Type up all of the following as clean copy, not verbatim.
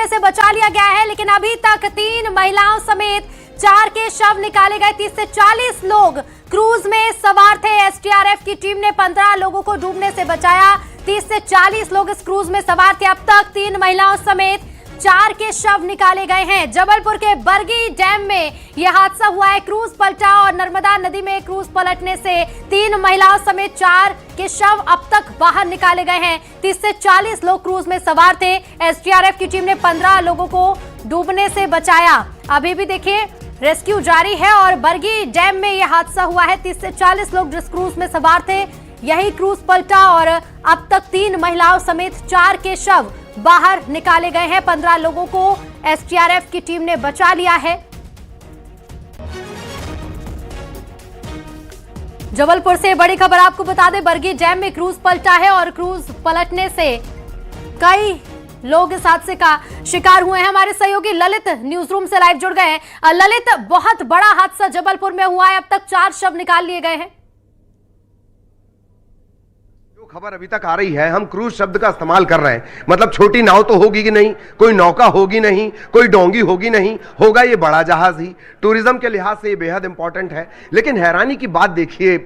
डूबने से बचा लिया गया है, लेकिन अभी तक 3 महिलाओं समेत 4 के शव निकाले गए। 30 से 40 लोग क्रूज में सवार थे। एसडीआरएफ की टीम ने 15 लोगों को डूबने से बचाया। 30 से 40 लोग इस क्रूज में सवार थे। अब तक 3 महिलाओं समेत 4 के शव निकाले गए हैं। जबलपुर के बरगी डैम में यह हादसा हुआ है। क्रूज पलटा और नर्मदा नदी में क्रूज पलटने से 3 महिलाओं समेत 4 के शव अब तक बाहर निकाले गए हैं। 30 से 40 लोग क्रूज में सवार थे। एसडीआरएफ की टीम ने 15 लोगों को डूबने से बचाया। अभी भी देखिए रेस्क्यू जारी है और बरगी डैम में यह हादसा हुआ है। 30 से 40 लोग जिस क्रूज में सवार थे यही क्रूज पलटा और अब तक 3 महिलाओं समेत 4 के शव बाहर निकाले गए हैं। 15 लोगों को एसडीआरएफ की टीम ने बचा लिया है। जबलपुर से बड़ी खबर आपको बता दें, बरगी डैम में क्रूज पलटा है और क्रूज पलटने से कई लोग इस हादसे का शिकार हुए हैं। हमारे सहयोगी ललित न्यूज रूम से लाइव जुड़ गए हैं। ललित, बहुत बड़ा हादसा जबलपुर में हुआ है, अब तक 4 शव निकाल लिए गए हैं। खबर अभी तक आ रही है, हम क्रूज शब्द का इस्तेमाल कर रहे हैं, मतलब छोटी नाव तो होगी कि नहीं, कोई नौका होगी नहीं, कोई डोंगी होगी नहीं, होगा ये बड़ा जहाज ही। टूरिज्म के लिहाज से ये बेहद इंपॉर्टेंट है। लेकिन हैरानी की बात देखिए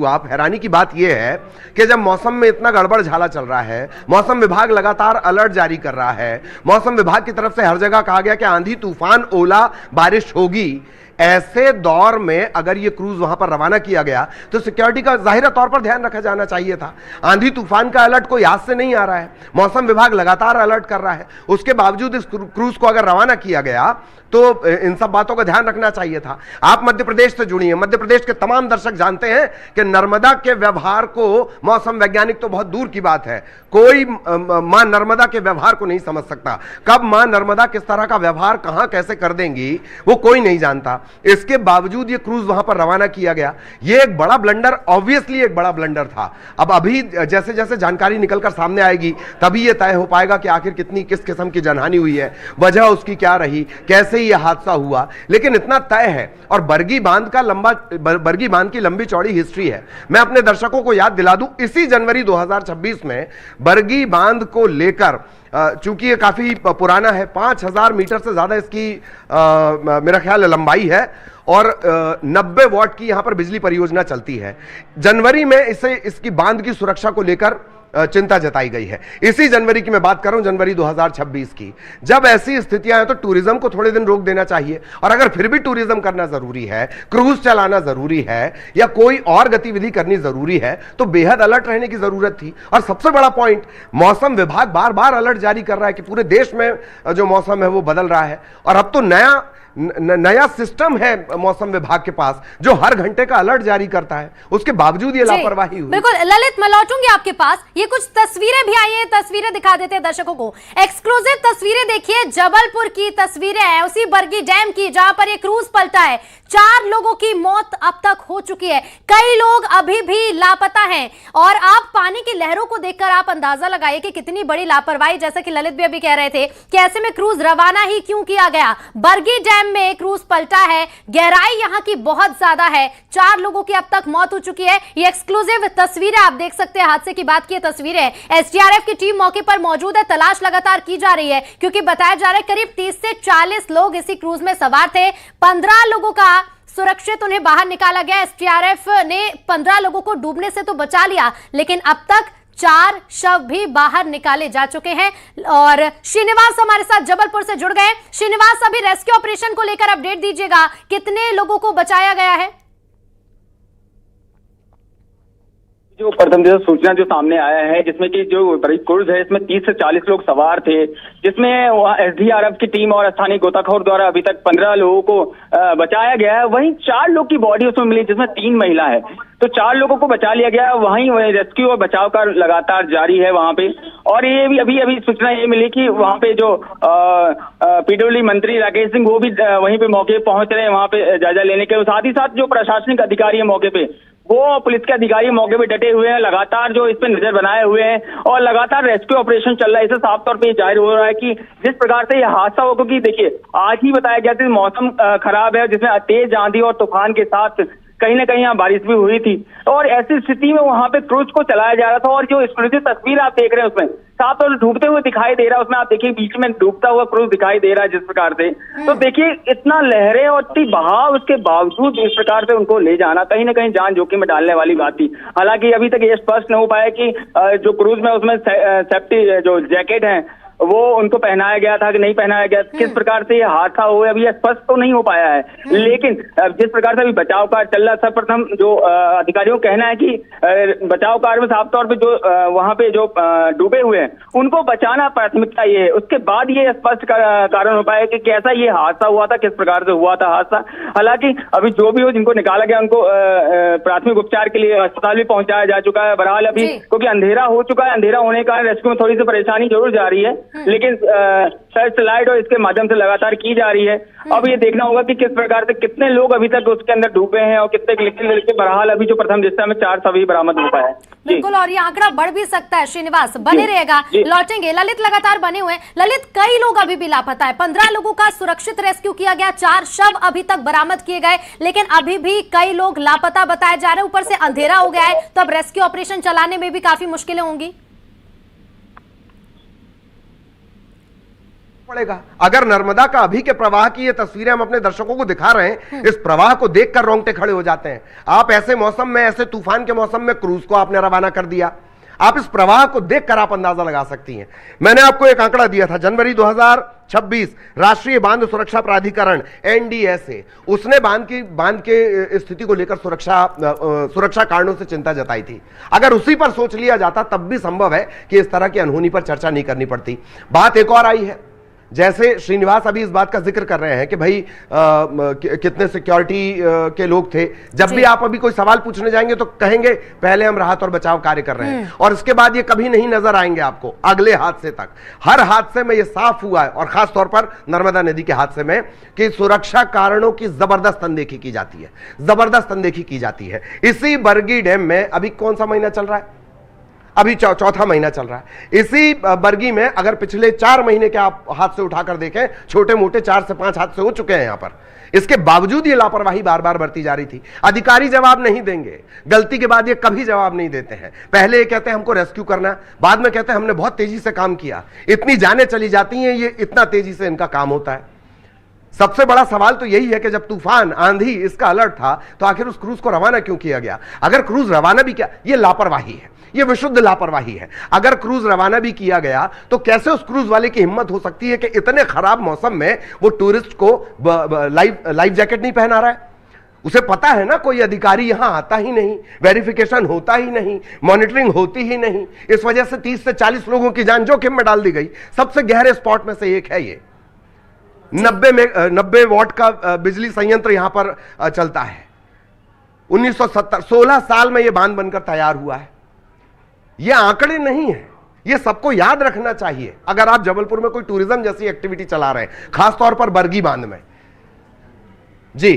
आप हैरानी की बात ये है कि जब मौसम में इतना गड़बड़ झाला चल रहा है, मौसम विभाग लगातार अलर्ट जारी कर रहा है, मौसम विभाग की तरफ से हर जगह कहा गया कि आंधी तूफान ओला बारिश होगी, ऐसे दौर में अगर ये क्रूज वहां पर रवाना किया गया तो सिक्योरिटी का जाहिर तौर पर ध्यान रखा जाना चाहिए था। आंधी तूफान का अलर्ट कोई आज से नहीं आ रहा है, मौसम विभाग लगातार अलर्ट कर रहा है। उसके बावजूद इस क्रूज को अगर रवाना किया गया तो इन सब बातों का ध्यान रखना चाहिए था। आप मध्य प्रदेश से जुड़ी हैं, मध्य प्रदेश के तमाम दर्शक जानते हैं कि नर्मदा के व्यवहार को मौसम वैज्ञानिक तो बहुत दूर की बात है, कोई मां नर्मदा के व्यवहार को नहीं समझ सकता। कब मां नर्मदा किस तरह का व्यवहार कहां कैसे कर देंगी वो कोई नहीं जानता। इसके बावजूद ये क्रूज वहां पर रवाना किया गया, ये एक बड़ा ब्लंडर, ऑब्वियसली एक बड़ा ब्लंडर था। अब अभी जैसे जैसे जानकारी निकलकर सामने आएगी तभी ये तय हो पाएगा कि आखिर कितनी किस किस्म की जनहानि हुई है, वजह उसकी क्या रही, कैसे यह हादसा हुआ। लेकिन इतना तय है और बरगी बांध की लंबी चौड़ी हिस्ट्री है। मैं अपने दर्शकों को याद दिला दूं, इसी जनवरी 2026 में बरगी बांध को लेकर, चूंकि ये काफी पुराना है, 5000 मीटर से ज्यादा इसकी मेरा ख्याल लंबाई है और 90 वॉट की यहां पर बिजली परियोजना चलती है। जनवरी में इसकी बांध की सुरक्षा को लेकर चिंता जताई गई है। इसी जनवरी की मैं बात कर रहा हूं, जनवरी 2026 की। जब ऐसी स्थितियां हैं तो टूरिज्म को थोड़े दिन रोक देना चाहिए, और अगर फिर भी टूरिज्म करना जरूरी है, क्रूज चलाना जरूरी है या कोई और गतिविधि करनी जरूरी है तो बेहद अलर्ट रहने की जरूरत थी। और सबसे बड़ा पॉइंट, मौसम विभाग बार बार अलर्ट जारी कर रहा है कि पूरे देश में जो मौसम है वो बदल रहा है, और अब तो नया सिस्टम है मौसम विभाग के पास जो हर घंटे का अलर्ट जारी करता है, उसके बावजूद ये लापरवाही हुई। बिल्कुल ललित, मैं लौटूंगी आपके पास। ये कुछ तस्वीरें भी आई हैं, तस्वीरें दिखा देते हैं दर्शकों को। एक्सक्लूसिव तस्वीरें देखिए, जबलपुर की तस्वीरें हैं उसी बरगी डैम की जहां पर ये क्रूज पलटा है। 4 लोगों की मौत अब तक हो चुकी है, कई लोग अभी भी लापता हैं। और आप पानी की लहरों को देखकर आप अंदाजा लगाइए कि कितनी बड़ी लापरवाही, जैसा कि ललित भी अभी कह रहे थे कि ऐसे में क्रूज रवाना ही क्यों किया गया। बरगी डैम में क्रूज पलटा है, गहराई यहां की बहुत ज्यादा है, 4 लोगों की अब तक मौत हो चुकी है। ये एक्सक्लूसिव तस्वीरें आप देख सकते हैं, हादसे की बात की तस्वीरें। एसडीआरएफ की टीम मौके पर मौजूद है, तलाश लगातार की जा रही है क्योंकि बताया जा रहा है करीब 30 से 40 लोग इसी क्रूज में सवार थे। 15 लोगों का सुरक्षित उन्हें बाहर निकाला गया। एसडीआरएफ ने 15 लोगों को डूबने से तो बचा लिया, लेकिन अब तक 4 शव भी बाहर निकाले जा चुके हैं। और श्रीनिवास हमारे साथ जबलपुर से जुड़ गए। श्रीनिवास, अभी रेस्क्यू ऑपरेशन को लेकर अपडेट दीजिएगा, कितने लोगों को बचाया गया है? जो प्रथम सूचना जो सामने आया है, जिसमें कि जो क्रूज है इसमें 30 से 40 लोग सवार थे, जिसमें एसडीआरएफ की टीम और स्थानीय गोताखोर द्वारा अभी तक 15 लोगों को बचाया गया है। वहीं 4 लोग की बॉडी उसमें मिली, जिसमें 3 महिला है, तो 4 लोगों को बचा लिया गया। वहीं रेस्क्यू और बचाव का लगातार जारी है वहां पे। और ये भी अभी सूचना ये मिली कि वहां पे जो पीडब्ल्यूडी मंत्री राकेश सिंह वो भी वहीं पे मौके पहुंच रहे हैं वहां पे जायजा लेने के। साथ ही साथ जो प्रशासनिक अधिकारी है मौके पे, वो पुलिस के अधिकारी मौके पे डटे हुए हैं, लगातार जो इस पे नजर बनाए हुए हैं और लगातार रेस्क्यू ऑपरेशन चल रहा है। इससे साफ तौर पे जाहिर हो रहा है कि जिस प्रकार से यह हादसा हो, क्योंकि देखिए आज ही बताया गया था मौसम खराब है, जिसमें तेज आंधी और तूफान के साथ कहीं ना कहीं यहाँ बारिश भी हुई थी, और ऐसी स्थिति में वहां पे क्रूज को चलाया जा रहा था। और जो एक्सक्लूसिव तस्वीर आप देख रहे हैं उसमें साफ तौर से डूबते हुए दिखाई दे रहा है। उसमें आप देखिए बीच में डूबता हुआ क्रूज दिखाई दे रहा है जिस प्रकार से, तो देखिए इतना लहरें और इतनी बहाव, उसके बावजूद इस प्रकार से उनको ले जाना कहीं ना कहीं जान जोखिम में डालने वाली बात थी। हालांकि अभी तक ये स्पष्ट नहीं हो पाया कि जो क्रूज में उसमें सेफ्टी जो जैकेट है वो उनको पहनाया गया था कि नहीं पहनाया गया, किस प्रकार से ये हादसा हुआ अभी स्पष्ट तो नहीं हो पाया है। लेकिन जिस प्रकार से अभी बचाव कार्य चल रहा है, सर्वप्रथम जो अधिकारियों का कहना है कि बचाव कार्य में साफ तौर पे जो वहां पे जो डूबे हुए हैं उनको बचाना प्राथमिकता ये है। उसके बाद ये स्पष्ट कारण हो पाया कि कैसा ये हादसा हुआ था, किस प्रकार से हुआ था हादसा। हालांकि अभी जो भी हो जिनको निकाला गया उनको प्राथमिक उपचार के लिए अस्पताल भी पहुंचाया जा चुका है। बहरहाल अभी क्योंकि अंधेरा हो चुका है, अंधेरा होने का रेस्क्यू में थोड़ी सी परेशानी जरूर जा रही है, लेकिन सर्च लाइट और इसके माध्यम से लगातार की जा रही है। अब ये देखना होगा कि किस प्रकार से कितने लोग अभी तक उसके अंदर डूबे हैं और कितने लड़के। बहरहाल अभी जो प्रथम दृष्टया में 4 शव बरामद हो पाया है। बिल्कुल, और ये आंकड़ा बढ़ भी सकता है। श्रीनिवास बने रहेगा, लौटेंगे। ललित लगातार बने हुए हैं। ललित, कई लोग अभी भी लापता है। 15 लोगों का सुरक्षित रेस्क्यू किया गया, 4 शव अभी तक बरामद किए गए, लेकिन अभी भी कई लोग लापता बताए जा रहे हैं। ऊपर से अंधेरा हो गया है, तो अब रेस्क्यू ऑपरेशन चलाने में भी काफी मुश्किलें होंगी। पड़ेगा। अगर नर्मदा का अभी के प्रवाह की ये तस्वीरें हम अपने दर्शकों को दिखा रहे हैं, इस प्रवाह को देखकर रोंगटे खड़े हो जाते हैं। आप ऐसे मौसम में, ऐसे तूफान के मौसम में क्रूज को आपने रवाना कर दिया। आप इस प्रवाह को देखकर आप अंदाजा लगा सकती हैं। मैंने आपको एक आंकड़ा दिया था, जनवरी 2026 राष्ट्रीय बांध सुरक्षा प्राधिकरण NDSA, उसने बांध के स्थिति को लेकर सुरक्षा कारणों से चिंता जताई थी। अगर उसी पर सोच लिया जाता तब भी संभव है कि इस तरह की अनहोनी पर चर्चा नहीं करनी पड़ती। बात एक और आई है, जैसे श्रीनिवास अभी इस बात का जिक्र कर रहे हैं कि भाई कितने सिक्योरिटी के लोग थे। जब भी आप अभी कोई सवाल पूछने जाएंगे तो कहेंगे पहले हम राहत और बचाव कार्य कर रहे हैं, और इसके बाद ये कभी नहीं नजर आएंगे आपको अगले हादसे तक। हर हादसे में ये साफ हुआ है, और खास तौर पर नर्मदा नदी के हादसे में, कि सुरक्षा कारणों की जबरदस्त अनदेखी की जाती है, जबरदस्त अनदेखी की जाती है। इसी बरगी डैम में अभी कौन सा महीना चल रहा है? अभी चौथा महीना चल रहा है। इसी बरगी में अगर पिछले 4 महीने के आप हादसे उठाकर देखें, छोटे मोटे 4 से 5 हादसे हो चुके हैं यहां पर। इसके बावजूद ये लापरवाही बार बार बरती जा रही थी। अधिकारी जवाब नहीं देंगे, गलती के बाद ये कभी जवाब नहीं देते हैं। पहले ये कहते हैं हमको रेस्क्यू करना, बाद में कहते हैं हमने बहुत तेजी से काम किया। इतनी जानें चली जाती हैं, ये इतना तेजी से इनका काम होता है। सबसे बड़ा सवाल तो यही है कि जब तूफान, आंधी, इसका अलर्ट था तो आखिर उस क्रूज को रवाना क्यों किया गया? अगर क्रूज रवाना भी किया, ये लापरवाही है, ये विशुद्ध लापरवाही है। अगर क्रूज रवाना भी किया गया तो कैसे उस क्रूज वाले की हिम्मत हो सकती है कि इतने खराब मौसम में वो टूरिस्ट को लाइफ जैकेट नहीं पहना रहा है? उसे पता है ना कोई अधिकारी यहां आता ही नहीं, वेरिफिकेशन होता ही नहीं, मॉनिटरिंग होती ही नहीं। इस वजह से 30 से 40 लोगों की जान जोखिम में डाल दी गई। सबसे गहरे स्पॉट में से एक है ये। 90 वॉट का बिजली संयंत्र यहां पर चलता है। 1970 16 साल में यह बांध बनकर तैयार हुआ है। ये आंकड़े नहीं है, ये सबको याद रखना चाहिए। अगर आप जबलपुर में कोई टूरिज्म जैसी एक्टिविटी चला रहे हैं, खासतौर पर बरगी बांध में। जी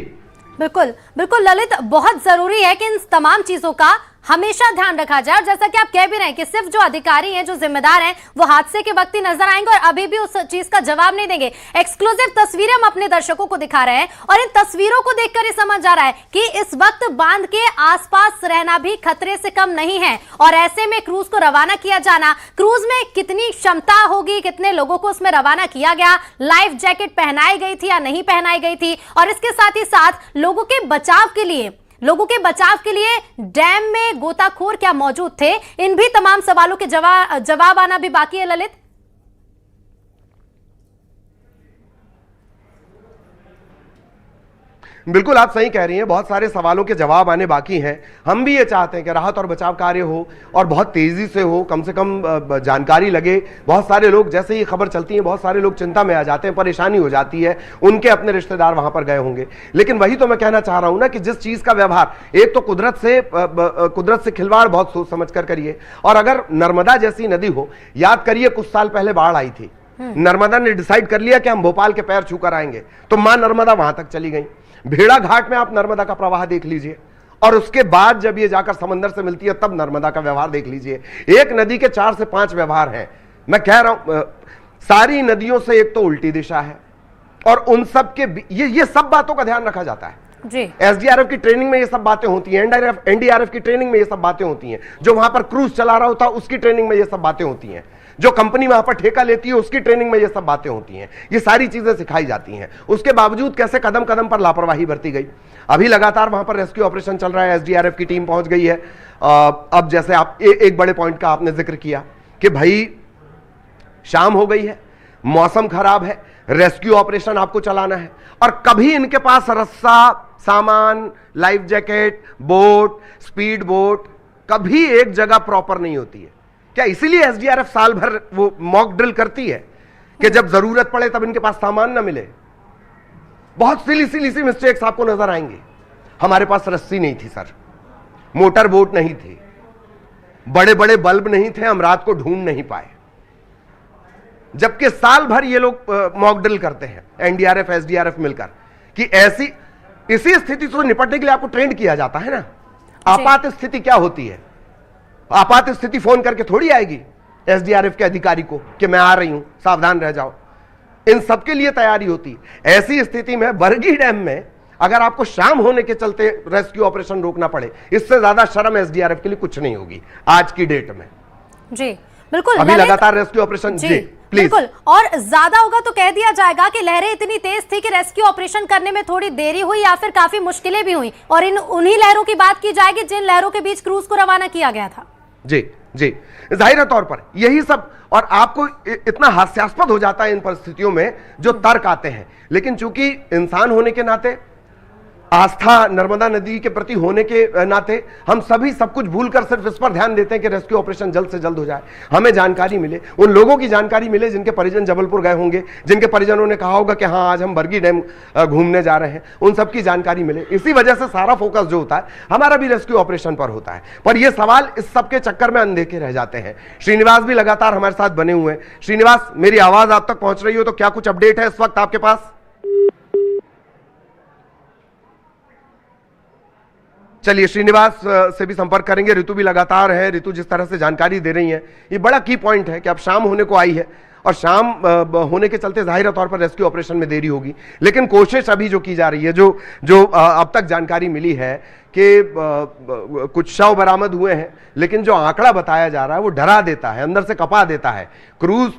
बिल्कुल बिल्कुल ललित, बहुत जरूरी है कि इन तमाम चीजों का हमेशा ध्यान रखा जाए। और जैसा कि आप कह भी रहे हैं कि सिर्फ जो अधिकारी हैं, जो जिम्मेदार हैं, वो हादसे के वक्त ही नजर आएंगे और अभी भी उस चीज का जवाब नहीं देंगे। एक्सक्लूसिव तस्वीरें हम अपने दर्शकों को दिखा रहे हैं, और इन तस्वीरों को देखकर ये समझ आ रहा है कि इस वक्त बांध के आसपास रहना भी खतरे से कम नहीं है। और ऐसे में क्रूज को रवाना किया जाना, क्रूज में कितनी क्षमता होगी, कितने लोगों को उसमें रवाना किया गया, लाइफ जैकेट पहनाई गई थी या नहीं पहनाई गई थी, और इसके साथ ही साथ लोगों के बचाव के लिए डैम में गोताखोर क्या मौजूद थे, इन भी तमाम सवालों के जवाब आना भी बाकी है। ललित, बिल्कुल आप सही कह रही हैं, बहुत सारे सवालों के जवाब आने बाकी हैं। हम भी ये चाहते हैं कि राहत और बचाव कार्य हो और बहुत तेजी से हो, कम से कम जानकारी लगे। बहुत सारे लोग, जैसे ही खबर चलती है, बहुत सारे लोग चिंता में आ जाते हैं, परेशानी हो जाती है, उनके अपने रिश्तेदार वहां पर गए होंगे। लेकिन वही तो मैं कहना चाह रहा हूं ना कि जिस चीज का व्यवहार, एक तो कुदरत से खिलवाड़ बहुत सोच समझ कर करिए। और अगर नर्मदा जैसी नदी हो, याद करिए कुछ साल पहले बाढ़ आई थी, नर्मदा ने डिसाइड कर लिया कि हम भोपाल के पैर छू कर आएंगे, तो मां नर्मदा वहां तक चली गई। भेड़ा घाट में आप नर्मदा का प्रवाह देख लीजिए, और उसके बाद जब ये जाकर समंदर से मिलती है तब नर्मदा का व्यवहार देख लीजिए। एक नदी के 4 से 5 व्यवहार हैं। मैं कह रहा हूं सारी नदियों से एक तो उल्टी दिशा है, और उन सब के ये सब बातों का ध्यान रखा जाता है जी। एसडीआरएफ की ट्रेनिंग में ये सब बातें होती हैं, एनडीआरएफ की ट्रेनिंग में ये सब बातें होती हैं, जो वहां पर क्रूज चला रहा होता है उसकी ट्रेनिंग में ये सब बातें होती हैं। जो कंपनी वहां पर ठेका लेती है उसकी ट्रेनिंग में ये सब बातें होती हैं, ये सारी चीजें सिखाई जाती हैं। उसके बावजूद कैसे कदम कदम पर लापरवाही बरती गई। अभी लगातार वहां पर रेस्क्यू ऑपरेशन चल रहा है, एसडीआरएफ की टीम पहुंच गई है। अब जैसे आप एक बड़े पॉइंट का आपने जिक्र किया कि भाई शाम हो गई है, मौसम खराब है, रेस्क्यू ऑपरेशन आपको चलाना है, और कभी इनके पास रस्सा, सामान, life jacket, boat, speed boat कभी एक जगह प्रॉपर नहीं होती है। क्या इसीलिए एसडीआरएफ साल भर वो मॉक ड्रिल करती है कि जब जरूरत पड़े तब इनके पास सामान ना मिले? बहुत सिली सी मिस्टेक्स आपको नजर आएंगे। हमारे पास रस्सी नहीं थी सर, मोटर बोट नहीं थी, बड़े बड़े बल्ब नहीं थे, हम रात को ढूंढ नहीं पाए। जबकि साल भर ये लोग मॉक ड्रिल करते हैं, एनडीआरएफ एसडीआरएफ मिलकर, कि इसी स्थिति से निपटने के लिए आपको ट्रेंड किया जाता है ना। आपात स्थिति क्या होती है? आपात स्थिति फोन करके थोड़ी आएगी एसडीआरएफ के अधिकारी को कि मैं आ रही हूं, सावधान रह जाओ। इन सबके लिए तैयारी होती। ऐसी स्थिति में बरगी डैम में अगर आपको शाम होने के चलते रेस्क्यू ऑपरेशन रोकना पड़े, इससे ज्यादा शर्म एसडीआरएफ के लिए कुछ नहीं होगी आज की डेट में। जी बिल्कुल, अभी लगातार रेस्क्यू ऑपरेशन जी प्लीज। बिल्कुल, और ज्यादा होगा तो कह दिया जाएगा कि लहरें इतनी तेज थी कि रेस्क्यू ऑपरेशन करने में थोड़ी देरी हुई या फिर काफी मुश्किलें भी हुई, और उन्हीं लहरों की बात की जाएगी जिन लहरों के बीच क्रूज को रवाना किया गया था। जी जी, जाहिर तौर पर यही सब, और आपको इतना हास्यास्पद हो जाता है इन परिस्थितियों में जो तर्क आते हैं, लेकिन चूंकि इंसान होने के नाते, आस्था नर्मदा नदी के प्रति होने के नाते, हम सभी सब कुछ भूलकर सिर्फ इस पर ध्यान देते हैं कि रेस्क्यू ऑपरेशन जल्द से जल्द हो जाए, हमें जानकारी मिले, उन लोगों की जानकारी मिले जिनके परिजन जबलपुर गए होंगे, जिनके परिजनों ने कहा होगा कि हाँ आज हम बरगी डैम घूमने जा रहे हैं, उन सबकी जानकारी मिले। इसी वजह से सारा फोकस जो होता है हमारा भी रेस्क्यू ऑपरेशन पर होता है। पर ये सवाल इस सबके चक्कर में अनदेखे रह जाते हैं। श्रीनिवास भी लगातार हमारे साथ बने हुए हैं। श्रीनिवास, मेरी आवाज आप तक पहुंच रही हो तो क्या कुछ अपडेट है इस वक्त आपके पास? चलिए श्रीनिवास से भी संपर्क करेंगे। ऋतु भी लगातार है, ऋतु जिस तरह से जानकारी दे रही है, ये बड़ा की पॉइंट है कि अब शाम होने को आई है और शाम होने के चलते जाहिर तौर पर रेस्क्यू ऑपरेशन में देरी होगी, लेकिन कोशिश अभी जो की जा रही है, जो अब तक जानकारी मिली है कि कुछ शव बरामद हुए हैं, लेकिन जो आंकड़ा बताया जा रहा है वो डरा देता है, अंदर से कपा देता है। क्रूज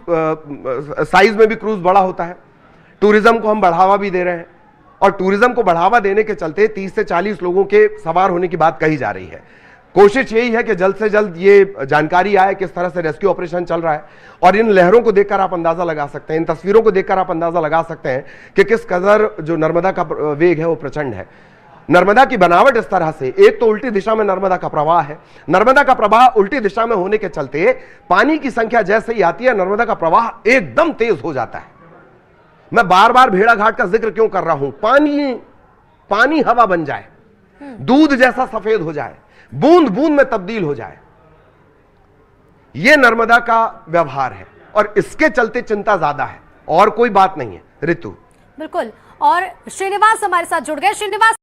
साइज में भी क्रूज बड़ा होता है, टूरिज्म को हम बढ़ावा भी दे रहे हैं, और टूरिज्म को बढ़ावा देने के चलते 30 से 40 लोगों के सवार होने की बात कही जा रही है। कोशिश यही है कि जल्द से जल्द ये जानकारी आए किस तरह से रेस्क्यू ऑपरेशन चल रहा है, और इन लहरों को देखकर आप अंदाजा लगा सकते हैं, इन तस्वीरों को देखकर आप अंदाजा लगा सकते हैं कि किस कदर जो नर्मदा का वेग है वो प्रचंड है। नर्मदा की बनावट इस तरह से, एक तो उल्टी दिशा में नर्मदा का प्रवाह है, नर्मदा का प्रवाह उल्टी दिशा में होने के चलते पानी की संख्या जैसे ही आती है नर्मदा का प्रवाह एकदम तेज हो जाता है। मैं बार बार भेड़ाघाट का जिक्र क्यों कर रहा हूं? पानी हवा बन जाए, दूध जैसा सफेद हो जाए, बूंद बूंद में तब्दील हो जाए, यह नर्मदा का व्यवहार है, और इसके चलते चिंता ज्यादा है, और कोई बात नहीं है। ऋतु बिल्कुल, और श्रीनिवास हमारे साथ जुड़ गए। श्रीनिवास